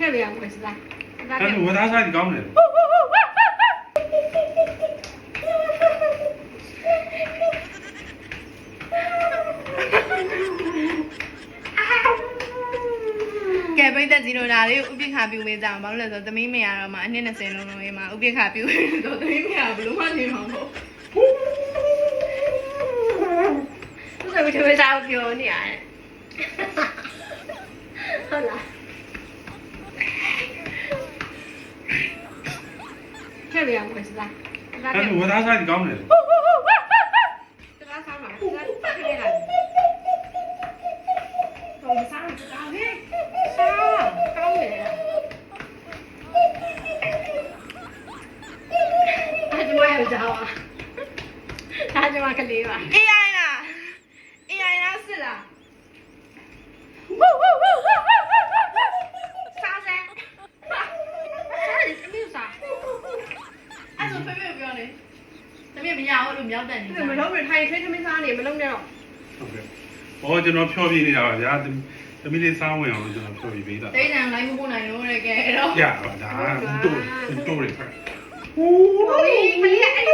ထည့်ပေးရမှာစလားအဲ့လိုဝသားစားကြီးကောင်းတယ်ကဲပိတ်သက်ကြီးတို့ဒါလေးဥပိ္ပခပြုပေးကြအောင်ဘာလို့လဲဆိုတော့သမီးမရတော့မှအနှစ်20လုံးလုံးလေးမှာဥပိ္ပခပြုတော့သမီးမရဘလို့မှနေမှာမဟုတ်သူကဘယ်လိုစားပြောနေရလဲဟုတ်လားထည့်ပေးရမှာစလားအဲ့လိုဝသားစားကြီးကောင်းတယ်စလားစားမှာစလားထည့်ပေးလိုက်တော့စားစားဟဲ့စားကောင်းတယ်အားကျမရကြပါအားကျမကလေးပါ AI လား AI လားစစ်လားစားစမ်းအမေစား အဲ့ဆိုဖေဖေပြောနေသမီးမရဘူးလို့မြောက်တက်နေ မလုံးနဲ့ထိုင်ထွေးသမီးစားနေမလုံးနဲ့တော့ ဟုတ်ကဲ့အော်ကျွန်တော်ဖြောပြနေတာပါဗျာသမီးလေးစားဝင်အောင်ကျွန်တော်ဖြောပြပေးတာတိတ်တန်လိုက်မဖို့နိုင်လို့ရကဲတော့ရပါဒါတိုးတိုးရဖက်ဟိုးကလေးအဲ့ဒီ